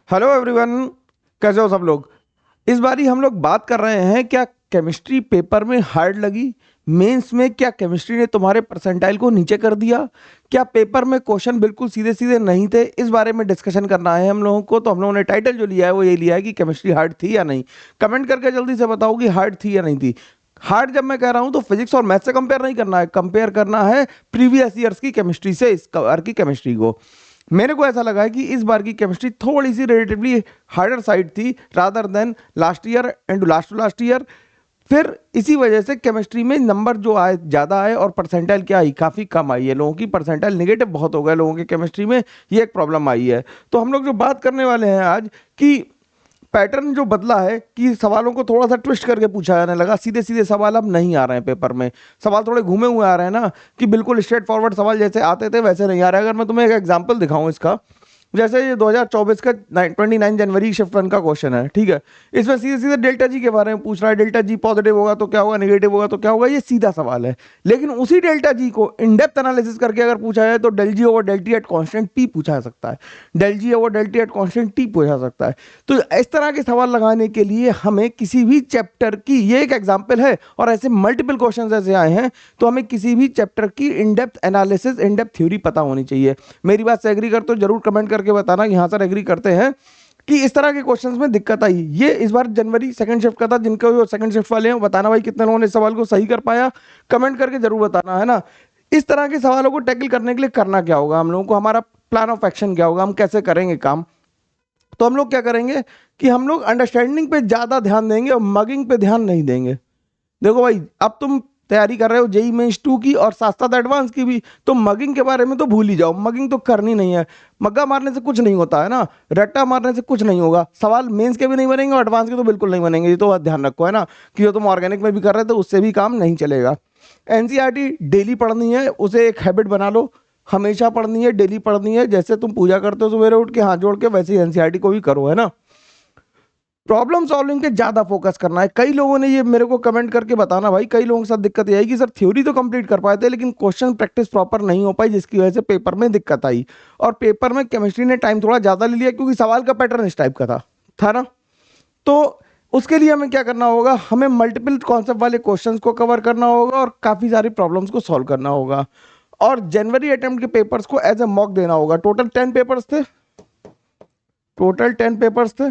Hello everyone. कैसे हो सब लोग। इस बारी हम लोग बात कर रहे हैं क्या केमिस्ट्री पेपर में हार्ड लगी। मेंस में क्या केमिस्ट्री ने तुम्हारे परसेंटाइल को नीचे कर दिया। क्या पेपर में क्वेश्चन बिल्कुल सीधे सीधे नहीं थे। इस बारे में डिस्कशन करना है हम लोगों को। तो हम लोगों ने टाइटल जो लिया है वो ये लिया है कि केमिस्ट्री हार्ड थी या नहीं। कमेंट करके जल्दी से बताओ कि हार्ड थी या नहीं थी। हार्ड जब मैं कह रहा हूं तो फिजिक्स और मैथ से कंपेयर नहीं करना है, कंपेयर करना है प्रीवियस ईयर्स की केमिस्ट्री से इस बार की केमिस्ट्री को। मेरे को ऐसा लगा है कि इस बार की केमिस्ट्री थोड़ी सी रिलेटिवली हार्डर साइड थी rather than last year and last to last year. फिर इसी वजह से केमिस्ट्री में नंबर जो आए ज़्यादा आए और परसेंटाइल क्या आई, काफ़ी कम आई है। लोगों की परसेंटाइल नेगेटिव बहुत हो गए लोगों के केमिस्ट्री में। ये एक प्रॉब्लम आई है। तो हम लोग जो बात करने वाले हैं आज कि पैटर्न जो बदला है कि सवालों को थोड़ा सा ट्विस्ट करके पूछा जाने लगा। सीधे सीधे सवाल अब नहीं आ रहे हैं पेपर में। सवाल थोड़े घूमे हुए आ रहे हैं ना, कि बिल्कुल स्ट्रेट फॉरवर्ड सवाल जैसे आते थे वैसे नहीं आ रहे हैं। अगर मैं तुम्हें एक एग्जांपल दिखाऊं इसका, जैसे ये 2024 का 29 जनवरी शिफ्ट वन का क्वेश्चन है, ठीक है। इसमें सीधे सीधे डेल्टा जी के बारे में पूछ रहा है। डेल्टा जी पॉजिटिव होगा तो क्या होगा, नेगेटिव होगा तो क्या होगा। ये सीधा सवाल है। लेकिन उसी डेल्टा जी को इन डेप्थ एनालिसिस करके अगर पूछा जाए तो del G over del T at constant P पूछा जा सकता है। Del G over del T at constant T पूछा जा सकता है। तो इस तरह के सवाल लगाने के लिए हमें किसी भी चैप्टर की, ये एक एग्जाम्पल है और ऐसे मल्टीपल क्वेश्चन ऐसे आए हैं, तो हमें किसी भी चैप्टर की in depth analysis, in depth theory पता होनी चाहिए। मेरी बात से एग्री करते हो जरूर कमेंट करके बताना कि हाँ सर एग्री करते हैं कि इस तरह के क्वेश्चंस में दिक्कत आई। ये इस बार जनवरी सेकंड शिफ्ट का था। जिनको जो सेकंड शिफ्ट वाले हैं बताना भाई कितने लोगों ने इस सवाल को सही कर पाया। कमेंट करके जरूर बताना, है ना। इस तरह के सवालों को टैकल करने के लिए करना क्या होगा हम लोगों को, हमारा प्लान ऑफ एक्शन क्या होगा, हम कैसे करेंगे काम। तो हम लोग क्या करेंगे कि हम लोग अंडरस्टैंडिंग पे ज्यादा ध्यान देंगे और मगिंग पे ध्यान नहीं देंगे। देखो भाई, अब तुम तैयारी कर रहे हो जेई मेंस 2 की और साथ साथ एडवांस की भी, तो मगिंग के बारे में तो भूल ही जाओ। मगिंग तो करनी नहीं है। मग्गा मारने से कुछ नहीं होता है ना, रट्टा मारने से कुछ नहीं होगा। सवाल मेंस के भी नहीं बनेंगे और एडवांस के तो बिल्कुल नहीं बनेंगे। ये तो ध्यान रखो, है ना, कि जो तुम ऑर्गेनिक में भी कर रहे थे उससे भी काम नहीं चलेगा। एनसीईआरटी डेली पढ़नी है, उसे एक हैबिट बना लो। हमेशा पढ़नी है, डेली पढ़नी है। जैसे तुम पूजा करते हो सवेरे उठ के हाथ जोड़ के, वैसे ही एनसीईआरटी को भी करो, है ना। प्रॉब्लम सॉल्विंग पे ज्यादा फोकस करना है। कई लोगों ने ये मेरे को कमेंट करके बताना भाई, कई लोगों के साथ दिक्कत ये आई कि सर थ्योरी तो कंप्लीट कर पाए थे लेकिन क्वेश्चन प्रैक्टिस प्रॉपर नहीं हो पाई, जिसकी वजह से पेपर में दिक्कत आई। और पेपर में केमिस्ट्री ने टाइम थोड़ा ज्यादा ले लिया क्योंकि सवाल का पैटर्न इस टाइप का था ना। तो उसके लिए हमें क्या करना होगा, हमें मल्टीपल कॉन्सेप्ट वाले क्वेश्चंस को कवर करना होगा और काफी सारी प्रॉब्लम्स को सॉल्व करना होगा। और जनवरी अटेम्प्ट के पेपर्स को एज ए मॉक देना होगा। टोटल 10 पेपर्स थे। टोटल 10 पेपर्स थे।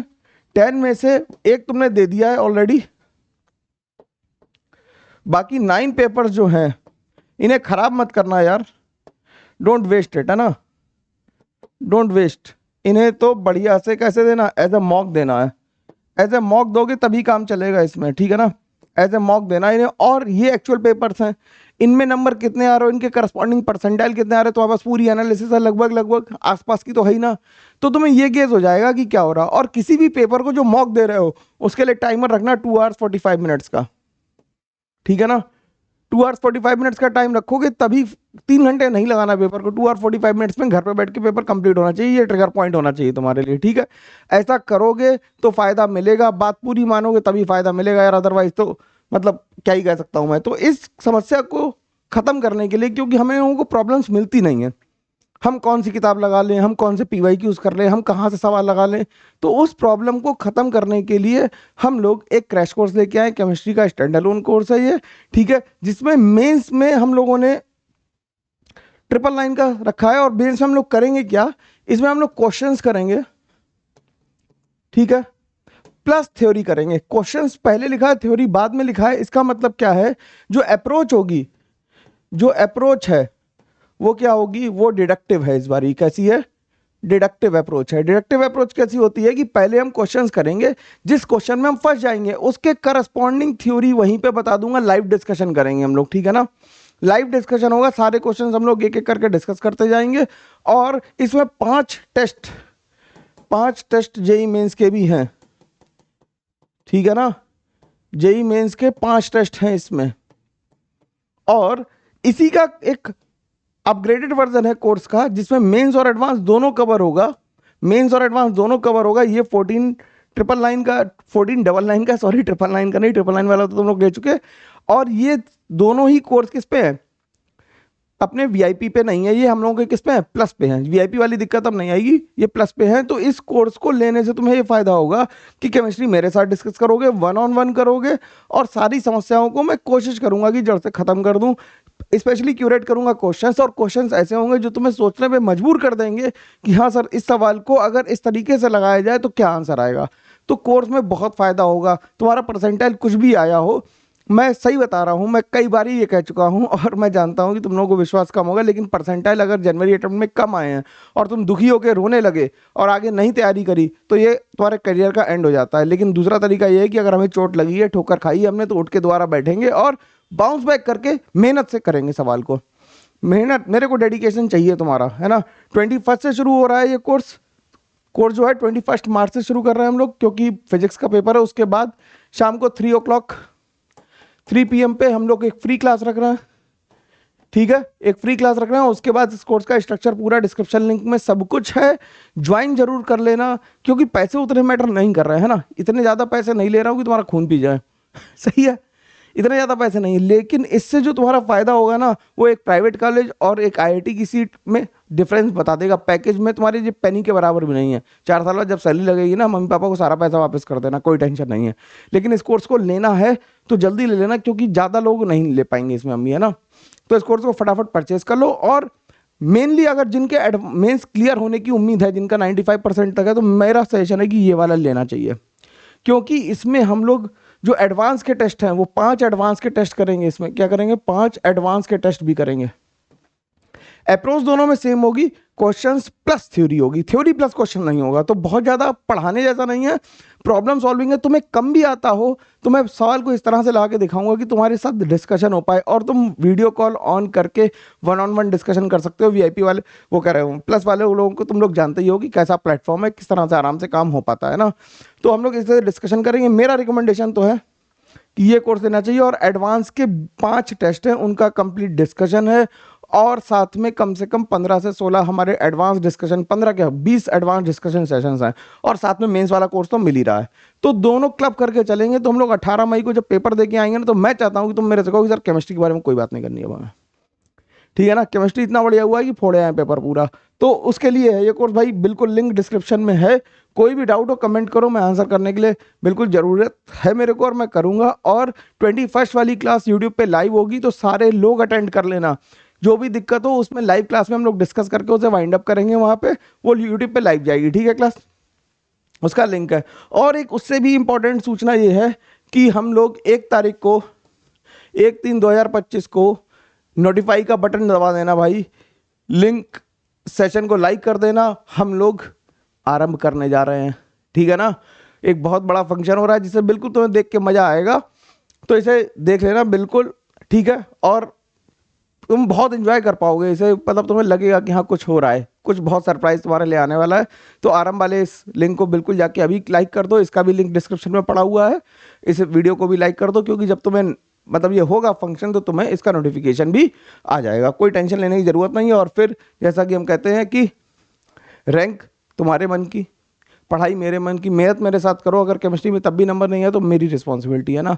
10 में से एक तुमने दे दिया है ऑलरेडी। बाकी 9 पेपर्स जो हैं इन्हें खराब मत करना यार। डोंट वेस्ट इट, है ना। Don't waste. इन्हें तो बढ़िया से कैसे देना, एज ए मॉक देना है। एज ए मॉक दोगे तभी काम चलेगा इसमें, ठीक है ना। एज ए मॉक देना इन्हें। और ये एक्चुअल पेपर्स हैं, इनमें नंबर कितने आ रहे हो, इनके करस्पॉन्डिंग परसेंटाइल कितने आ रहे हैं, तो बस पूरी एनालिसिस है लगभग लगभग आसपास की तो है ही ना। तो तुम्हें ये गेज हो जाएगा कि क्या हो रहा। और किसी भी पेपर को जो मॉक दे रहे हो उसके लिए टाइमर रखना 2 hours 45 minutes का, ठीक है ना। 2 hours 45 minutes का टाइम रखोगे तभी, 3 घंटे नहीं लगाना पेपर को। 2 hours 45 minutes में घर पे बैठ के पेपर कंप्लीट होना चाहिए। ये ट्रिगर पॉइंट होना चाहिए तुम्हारे लिए, ठीक है। ऐसा करोगे तो फायदा मिलेगा। बात पूरी मानोगे तभी फायदा मिलेगा यार, अदरवाइज तो मतलब क्या ही कह सकता हूं मैं। तो इस समस्या को खत्म करने के लिए, क्योंकि हमें लोगों को प्रॉब्लम्स मिलती नहीं है, हम कौन सी किताब लगा लें, हम कौन से पीवाई यूज कर लें, हम कहाँ से सवाल लगा लें, तो उस प्रॉब्लम को खत्म करने के लिए हम लोग एक क्रैश कोर्स लेके आए। केमिस्ट्री का स्टैंड अलोन कोर्स है ये, ठीक है। जिसमें मेंस में हम लोगों ने 999 का रखा है। और मेंस में हम लोग करेंगे क्या, इसमें हम लोग क्वेश्चंस करेंगे, ठीक है, प्लस थ्योरी करेंगे। क्वेश्चंस पहले लिखा है, थ्योरी बाद में लिखा है। इसका मतलब क्या है, जो अप्रोच होगी, जो अप्रोच है वो क्या होगी, वो डिडक्टिव है। इस बार ये कैसी है, डिडक्टिव अप्रोच है। डिडक्टिव अप्रोच कैसी होती है कि पहले हम क्वेश्चंस करेंगे, जिस क्वेश्चन में हम फंस जाएंगे उसके करस्पॉन्डिंग थ्योरी वहीं पे बता दूंगा। लाइव डिस्कशन करेंगे हम लोग, ठीक है ना। लाइव डिस्कशन होगा, सारे क्वेश्चंस हम लोग एक एक करके डिस्कस करते जाएंगे। और इसमें 5 टेस्ट जेई मेंस के भी हैं, ठीक है ना। जेई मेंस के 5 टेस्ट हैं इसमें। और इसी का एक अपग्रेडेड वर्जन है कोर्स का, जिसमें मेंस और एडवांस दोनों कवर होगा। मेंस और एडवांस दोनों कवर होगा। ये 14,999 का, 1499 का, सॉरी 999 का नहीं, 999 वाला तो तुम लोग ले चुके। और ये दोनों ही कोर्स किस पे है, अपने वीआईपी पे नहीं है, ये हम लोगों के किस पे है, प्लस पे है। वीआईपी वाली दिक्कत अब नहीं आएगी, ये प्लस पे है। तो इस कोर्स को लेने से तुम्हें ये फायदा होगा कि केमिस्ट्री मेरे साथ डिस्कस करोगे, वन ऑन वन करोगे, और सारी समस्याओं को मैं कोशिश करूंगा कि जड़ से खत्म कर दूं। स्पेशली क्यूरेट करूंगा क्वेश्चंस, और क्वेश्चंस ऐसे होंगे जो तुम्हें सोचने पे मजबूर कर देंगे कि हाँ सर, इस सवाल को अगर इस तरीके से लगाया जाए तो क्या आंसर आएगा। तो कोर्स में बहुत फायदा होगा। तुम्हारा परसेंटाइल कुछ भी आया हो, मैं सही बता रहा हूँ, मैं कई बार ये कह चुका हूँ, और मैं जानता हूँ कि तुम लोगों को विश्वास कम होगा, लेकिन परसेंटाइल अगर जनवरी अटेम्प्ट में कम आए हैं और तुम दुखी होकर रोने लगे और आगे नहीं तैयारी करी, तो ये तुम्हारे करियर का एंड हो जाता है। लेकिन दूसरा तरीका ये है कि अगर हमें चोट लगी है, ठोकर खाई है हमने, तो उठ के दोबारा बैठेंगे और बाउंस बैक करके मेहनत से करेंगे सवाल को। मेहनत, मेरे को डेडिकेशन चाहिए तुम्हारा, है ना। 21 से शुरू हो रहा है ये कोर्स जो है 21 मार्च से शुरू कर रहे हैं हम लोग, क्योंकि फिजिक्स का पेपर है। उसके बाद शाम को 3 PM पे हम लोग एक फ्री क्लास रख रहे हैं, ठीक है, एक फ्री क्लास रख रहे हैं। उसके बाद इस कोर्स का स्ट्रक्चर पूरा डिस्क्रिप्शन लिंक में सब कुछ है, ज्वाइन जरूर कर लेना, क्योंकि पैसे उतने मैटर नहीं कर रहे हैं, है ना। इतने ज़्यादा पैसे नहीं ले रहा हूँ कि तुम्हारा खून पी जाए सही है, इतने ज़्यादा पैसे नहीं, लेकिन इससे जो तुम्हारा फायदा होगा ना, वो एक प्राइवेट कॉलेज और एक आईआईटी की सीट में डिफरेंस बता देगा। पैकेज में तुम्हारे ये पेनी के बराबर भी नहीं है। 4 साल बाद जब सैलरी लगेगी ना, मम्मी पापा को सारा पैसा वापस कर देना, कोई टेंशन नहीं है। लेकिन इस कोर्स को लेना है तो जल्दी ले लेना, क्योंकि ज़्यादा लोग नहीं ले पाएंगे इसमें अम्मी, है ना। तो इस कोर्स को फटाफट परचेज कर लो। और मेनली अगर जिनके मेंस क्लियर होने की उम्मीद है, जिनका 95% तक है, तो मेरा सजेशन है कि ये वाला लेना चाहिए, क्योंकि इसमें हम लोग जो एडवांस के टेस्ट हैं वो 5 एडवांस के टेस्ट करेंगे। इसमें क्या करेंगे, 5 एडवांस के टेस्ट भी करेंगे। अप्रोच दोनों में सेम होगी, क्वेश्चंस प्लस थ्योरी होगी, थ्योरी प्लस क्वेश्चन नहीं होगा। तो बहुत ज़्यादा पढ़ाने जैसा नहीं है, प्रॉब्लम सॉल्विंग है। तुम्हें कम भी आता हो तो मैं सवाल को इस तरह से ला के दिखाऊंगा कि तुम्हारे साथ डिस्कशन हो पाए, और तुम वीडियो कॉल ऑन करके वन ऑन वन डिस्कशन कर सकते हो। वीआईपी वाले वो कह रहे हो, प्लस वाले लोगों को तुम लोग जानते ही हो कि कैसा प्लेटफॉर्म है, किस तरह से आराम से काम हो पाता है ना। तो हम लोग इस तरह डिस्कशन करेंगे। मेरा रिकमेंडेशन तो है कि ये कोर्स देना चाहिए, और एडवांस के 5 टेस्ट हैं, उनका कंप्लीट डिस्कशन है, और साथ में कम से कम 15 से 16 हमारे एडवांस डिस्कशन, 15 क्या 20 एडवांस डिस्कशन सेशंस हैं, और साथ में मेंस वाला कोर्स तो मिल ही रहा है। तो दोनों क्लब करके चलेंगे। तो हम लोग 18 मई को जब पेपर देके आएंगे ना, तो मैं चाहता हूँ कि तुम मेरे से कहो कि सर केमिस्ट्री के बारे में कोई बात नहीं करनी है हमें, ठीक है ना। केमिस्ट्री इतना बढ़िया हुआ है कि फोड़े आए पेपर पूरा। तो उसके लिए है ये कोर्स भाई, बिल्कुल लिंक डिस्क्रिप्शन में है। कोई भी डाउट हो कमेंट करो, मैं आंसर करने के लिए बिल्कुल ज़रूरत है मेरे को, और मैं करूँगा। और 21 वाली क्लास यूट्यूब पे लाइव होगी, तो सारे लोग अटेंड कर लेना। जो भी दिक्कत हो उसमें लाइव क्लास में हम लोग डिस्कस करके उसे वाइंड अप करेंगे वहाँ पे, वो यूट्यूब पे लाइव जाएगी, ठीक है क्लास, उसका लिंक है। और एक उससे भी इम्पोर्टेंट सूचना ये है कि हम लोग 1 तारीख को 1/3/2025 को नोटिफाई का बटन दबा देना भाई, लिंक सेशन को लाइक कर देना। हम लोग आरंभ करने जा रहे हैं, ठीक है ना। एक बहुत बड़ा फंक्शन हो रहा है जिसे बिल्कुल तुम्हें देख के मजा आएगा, तो इसे देख लेना बिल्कुल, ठीक है। और तुम बहुत एंजॉय कर पाओगे इसे, मतलब तुम्हें लगेगा कि हाँ कुछ हो रहा है, कुछ बहुत सरप्राइज तुम्हारे लिए आने वाला है। तो आरंभ वाले इस लिंक को बिल्कुल जाके अभी लाइक कर दो, इसका भी लिंक डिस्क्रिप्शन में पड़ा हुआ है। इस वीडियो को भी लाइक कर दो, क्योंकि जब तुम्हें मतलब ये होगा फंक्शन, तो तुम्हें इसका नोटिफिकेशन भी आ जाएगा। कोई टेंशन लेने की जरूरत नहीं है। और फिर जैसा कि हम कहते हैं कि रैंक तुम्हारे मन की, पढ़ाई मेरे मन की, मेहनत मेरे साथ करो। अगर केमिस्ट्री में तब भी नंबर नहीं है तो मेरी रिस्पॉन्सिबिलिटी है ना।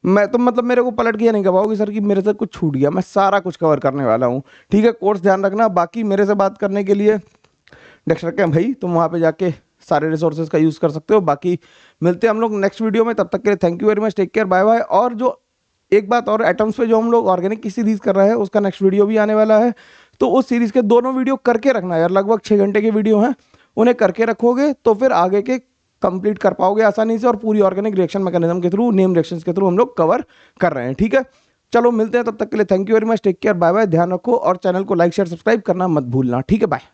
मैं तो मतलब मेरे को पलट के नहीं कहोगे सर कि मेरे से कुछ छूट गया, मैं सारा कुछ कवर करने वाला हूँ, ठीक है। कोर्स ध्यान रखना। बाकी मेरे से बात करने के लिए डेक्स्टर कैंप भाई, तुम वहाँ पे जाके सारे रिसोर्सेज का यूज़ कर सकते हो। बाकी मिलते हैं हम लोग नेक्स्ट वीडियो में, तब तक के लिए thank you very much, take care, bye bye. और जो एक बात और, एटम्स पे जो हम लोग ऑर्गेनिक की सीरीज कर रहे हैं उसका नेक्स्ट वीडियो भी आने वाला है। तो उस सीरीज के दोनों वीडियो करके रखना यार, लगभग 6 घंटे के वीडियो हैं, उन्हें करके रखोगे तो फिर आगे के कंप्लीट कर पाओगे आसानी से। और पूरी ऑर्गेनिक रिएक्शन मैकेनिज्म के थ्रू, नेम रिएक्शंस के थ्रू हम लोग कवर कर रहे हैं, ठीक है। चलो मिलते हैं, तब तक के लिए thank you very much, take care, bye bye, ध्यान रखो। और चैनल को लाइक शेयर सब्सक्राइब करना मत भूलना, ठीक है, बाय।